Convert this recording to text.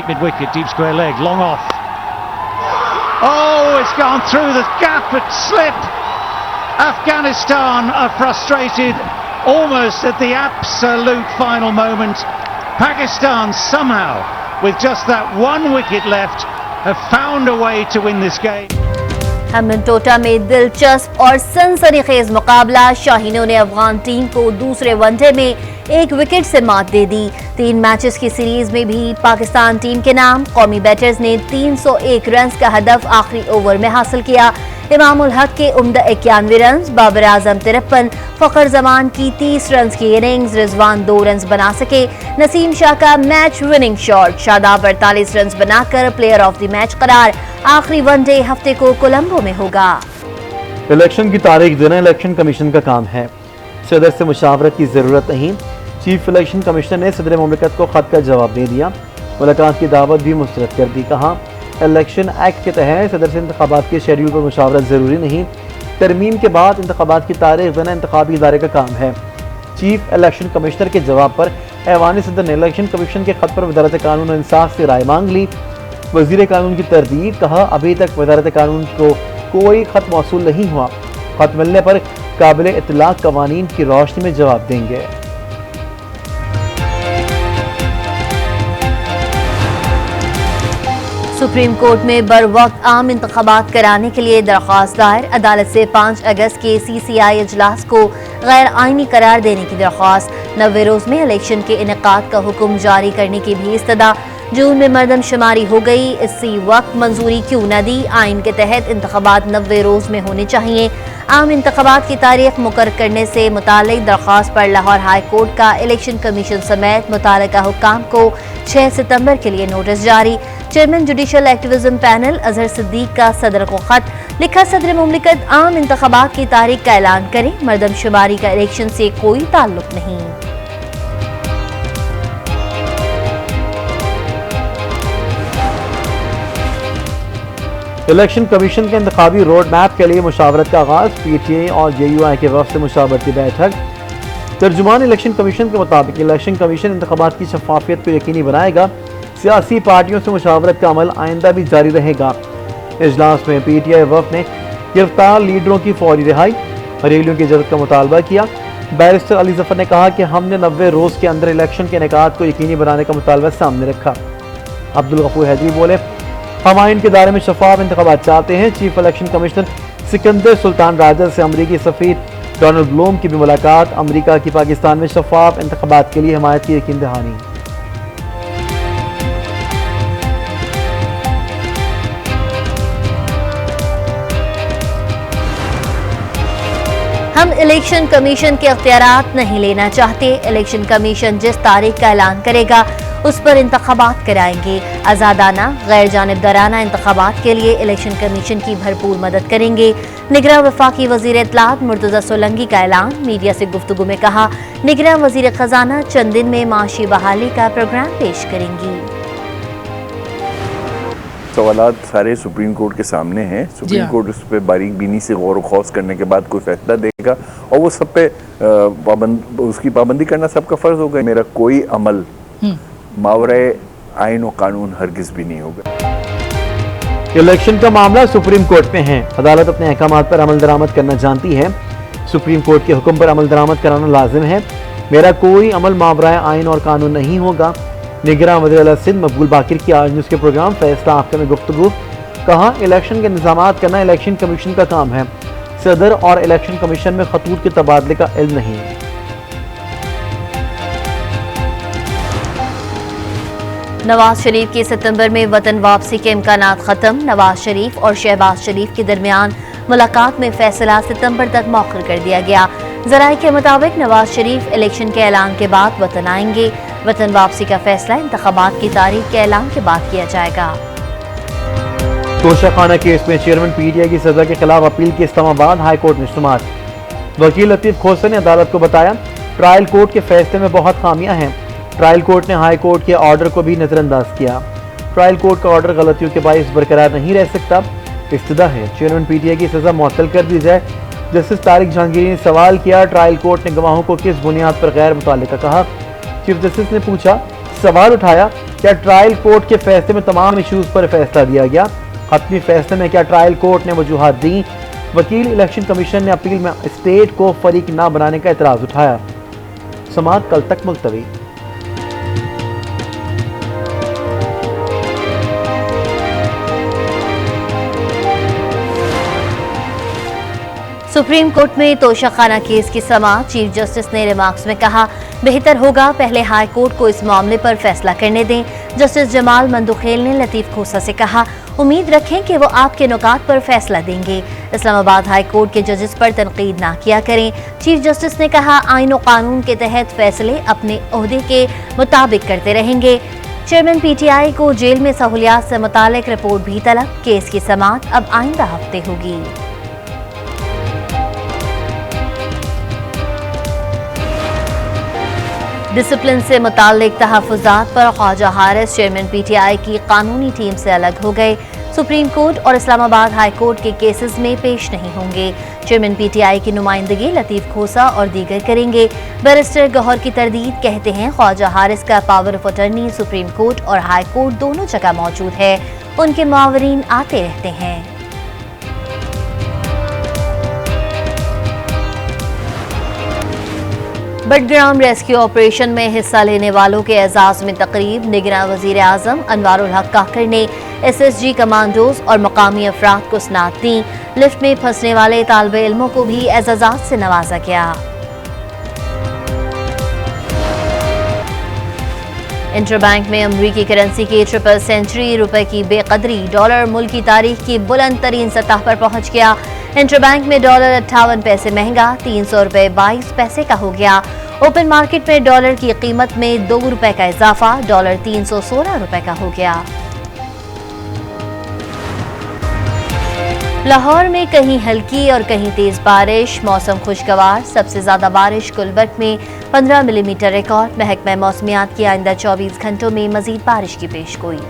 mid-wicket, deep square leg, long off. Oh, it's gone through the gap at slip. Afghanistan are frustrated almost at the absolute final moment. Pakistan somehow, with just that one wicket left, have found a way to win this game. Hamilton में दिलचस्प और सनसनीखेज मुकाबला। शाहीनों ने Afghan team को दूसरे one day में 1 wicket से मात दे दी। 3 मैचेस की सीरीज में भी पाकिस्तान टीम के नाम कौमी बैटर्स ने 301 रन का हदफ आखिरी ओवर में हासिल किया। इमाम उल हक के उम्दा 91 रन, बाबर आजम 53, फखर जमान की 30 रन की इनिंग्स, रिजवान 2 रन बना सके। नसीम शाह का match winning shot, Shadab 48 run बनाकर प्लेयर ऑफ द मैच करार। आखिरी वनडे हफ्ते को कोलंबो में होगा। इलेक्शन की तारीख देना इलेक्शन कमीशन का काम है, सदर से मुशावरत की जरूरत नहीं। चीफ इलेक्शन कमिश्नर ने सदर मुमलिकत को खत का जवाब दे दिया, मुलाकात की दावत भी मुस्तरद कर दी। कहा इलेक्शन एक्ट के तहत सदर से इंतखाबात के शेड्यूल पर मुशावरत ज़रूरी नहीं, तरमीम के बाद इंतखाबात की तारीख देना इंतखाबी इदारे का काम है। चीफ इलेक्शन कमिश्नर के जवाब पर ऐवान सदर ने इलेक्शन कमीशन के खत पर वजारत कानून और इंसाफ से राय मांग ली। वजीर कानून की तरदीद, कहा अभी तक वजारत कानून को कोई खत मौसूल नहीं हुआ, खत मिलने पर काबिल इतलाक कवानीन की रोशनी में जवाब देंगे। सुप्रीम कोर्ट में बर वक्त आम इंतखाबात कराने के लिए दरख्वास्त दायर। अदालत से 5 अगस्त के CCI इजलास को गैर आइनी करार देने की दरख्वास्त। 90 रोज में इलेक्शन के इनेकाद का हुक्म जारी करने की भी इस्तदा। जून में मरदमशुमारी हो गई, इसी वक्त मंजूरी क्यों न दी? आइन के तहत इंतखाबात 90 रोज में होने चाहिए। आम इंतखाबात की तारीख मुकर्रर करने से मुतालिक दरख्वास्त पर लाहौर हाई कोर्ट का इलेक्शन कमीशन समेत मुतालिका हुक्काम को 6 सितंबर के लिए नोटिस जारी। Chairman judicial activism panel Azhar Siddiq का सदर को खत लिखा, सदर मुमलिकत आम इंतखाबात की तारीख का ऐलान करें, मरदमशुमारी का इलेक्शन से कोई ताल्लुक नहीं। इलेक्शन कमीशन के इंतखाबी रोड मैप के लिए मुशावरत का आगाज। PTI और JUI के वफ़द से मुशावरती बैठक। तर्जुमान इलेक्शन कमीशन के मुताबिक इलेक्शन कमीशन इंतखाबात की शफाफियत को यकीनी बनाएगा। सियासी पार्टियों से मुशावरत का अमल आइंदा भी जारी रहेगा। इजलास में PTI वफ़द ने गिरफ्तार लीडरों की फौरी रिहाई और रैलियों की इजाज़त का मुतालबा किया। बैरिस्टर अली जफर ने कहा कि हमने 90 रोज़ के अंदर इलेक्शन के इनेकाद को यकीनी बनाने का मुतालबा सामने रखा। अब्दुल गफूर हैदरी बोले, हम आइन के दायरे में शफाफ इंतखाबात चाहते हैं। Chief election commissioner Sikandar Sultan Raja से अमरीकी सफीर डोनाल्ड ब्लूम की भी मुलाकात। अमरीका की पाकिस्तान में शफाफ इंतखाबात के लिए हिमायत की यकीन दहानी। हम इलेक्शन कमीशन के अख्तियारात नहीं लेना चाहते। इलेक्शन कमीशन जिस तारीख का ऐलान करेगा उस पर इंतखाबात कराएंगे। आज़ादाना गैर जानिबदाराना इंतखाबात के लिए इलेक्शन कमीशन की भरपूर मदद करेंगे। निगरान वफाकी वजीर इत्तलात मुर्तज़ा सोलंकी का ऐलान। मीडिया से गुफ्तगू में कहा, निगरान वजीर खजाना चंद दिन में माशी बहाली का प्रोग्राम पेश करेंगी। सवालात सारे सुप्रीम कोर्ट के सामने हैं। सुप्रीम कोर्ट उस पर बारीक बीनी से गौर खौस करने के बाद कोई फैसला देगा और वो सब पे उसकी पाबंदी करना सबका फर्ज होगा। मेरा कोई अमल मावरे आइन और कानून हरगिज भी नहीं होगा। इलेक्शन का मामला सुप्रीम कोर्ट में है। अदालत अपने अहकाम पर अमल दरामद करना जानती है। सुप्रीम कोर्ट के हुक्म पर अमल दरामद कराना लाजिम है। मेरा कोई अमल मावरे आइन और कानून नहीं होगा। निगरान वज़ीर सिंध मकबूल बाकिर की आज न्यूज़ के प्रोग्राम फैसला आफ्टर में गुफ्तगू। कहा, इलेक्शन के इंतज़ामात करना इलेक्शन कमीशन का काम है। सदर और इलेक्शन कमीशन में खतूत के तबादले का इल्म नहीं। नवाज शरीफ की सितंबर में वतन वापसी के इम्कानात खत्म। नवाज शरीफ और शहबाज शरीफ के दरमियान मुलाकात में फैसला सितंबर तक मौखर कर दिया गया। जराये के मुताबिक नवाज शरीफ इलेक्शन के ऐलान के बाद वतन आएंगे। वतन वापसी का फैसला इंतखाबात की तारीख के ऐलान के बाद किया जाएगा। तोशाखाना केस में चेयरमैन PTI की सजा के खिलाफ अपील के इस्लामाबाद हाई कोर्ट में शुमार। वकील लतीफ खोसा ने अदालत को बताया, ट्रायल कोर्ट के फैसले में बहुत खामियां हैं। ट्रायल कोर्ट ने हाई कोर्ट के ऑर्डर को भी नजरअंदाज किया। ट्रायल कोर्ट का ऑर्डर गलतियों के बायस बरकरार नहीं रह सकता। इस्तदा है चेयरमैन PTI की सजा मुअत्तल कर दी जाए। जस्टिस तारिक जहांगीरी ने सवाल किया, ट्रायल कोर्ट ने गवाहों को किस बुनियाद पर गैर मुतल्लिका कहा। चीफ जस्टिस ने पूछा, सवाल उठाया, क्या ट्रायल कोर्ट के फैसले में तमाम इशूज पर फैसला दिया गया? हतमी फैसले में क्या ट्रायल कोर्ट ने वजूहात दी? वकील इलेक्शन कमीशन ने अपील में स्टेट को फरीक ना बनाने का एतराज उठाया। समाअत कल तक मुलतवी। सुप्रीम कोर्ट में तोशाखाना केस की समाअत। चीफ जस्टिस ने रिमार्क्स में कहा, बेहतर होगा पहले हाई कोर्ट को इस मामले पर फैसला करने दें। जस्टिस जमाल मंदुखेल ने लतीफ खोसा से कहा, उम्मीद रखें कि वो आपके नुकात पर फैसला देंगे। इस्लामाबाद हाई कोर्ट के जजेस पर तनकीद ना किया करें। चीफ जस्टिस ने कहा, आईन और कानून के तहत फैसले अपने ओहदे के मुताबिक करते रहेंगे। चेयरमैन पीटीआई को जेल में सहूलियात से मुतालिक रिपोर्ट भी तलब। केस की समाअत अब आइंदा हफ्ते होगी। डिसिप्लिन से मुताल्लिक तहफ़्फ़ुज़ात पर ख्वाजा हारिस चेयरमैन पीटीआई की कानूनी टीम से अलग हो गए। सुप्रीम कोर्ट और इस्लामाबाद हाई कोर्ट के केसेस में पेश नहीं होंगे। चेयरमैन पीटीआई की नुमाइंदगी लतीफ खोसा और दीगर करेंगे। बैरिस्टर गौहर की तरदीद कहते हैं, ख्वाजा हारिस का power of attorney supreme court और हाई कोर्ट दोनों जगह मौजूद है। उनके मावरीन आते रहते हैं। बडग्राम रेस्क्यू ऑपरेशन में हिस्सा लेने वालों के एजाज में तकरीब। निगरान वजीर आजम अनवारुल हक काकर ने SSG कमांडोज और मकामी अफराद को सनात दी। लिफ्ट में फंसने वाले तालिबे इल्मों को भी एजाजात से नवाजा गया। इंटरबैंक में अमरीकी करेंसी की ट्रिपल सेंचुरी, रुपए की बेकदरी। डॉलर मुल्क की तारीख की बुलंद तरीन सतह पर पहुंच गया। इंटरबैंक में डॉलर 58 पैसे महंगा 300 रुपए 22 पैसे का हो गया। ओपन मार्केट में डॉलर की कीमत में 2 रुपए का इजाफा, डॉलर 316 रुपए का हो गया। लाहौर में कहीं हल्की और कहीं तेज बारिश, मौसम खुशगवार। सबसे ज्यादा बारिश गुलबर्ग में 15 मिलीमीटर रिकॉर्ड। महकमा मौसमियात की आइंदा 24 घंटों में मजीद बारिश की पेशगोई।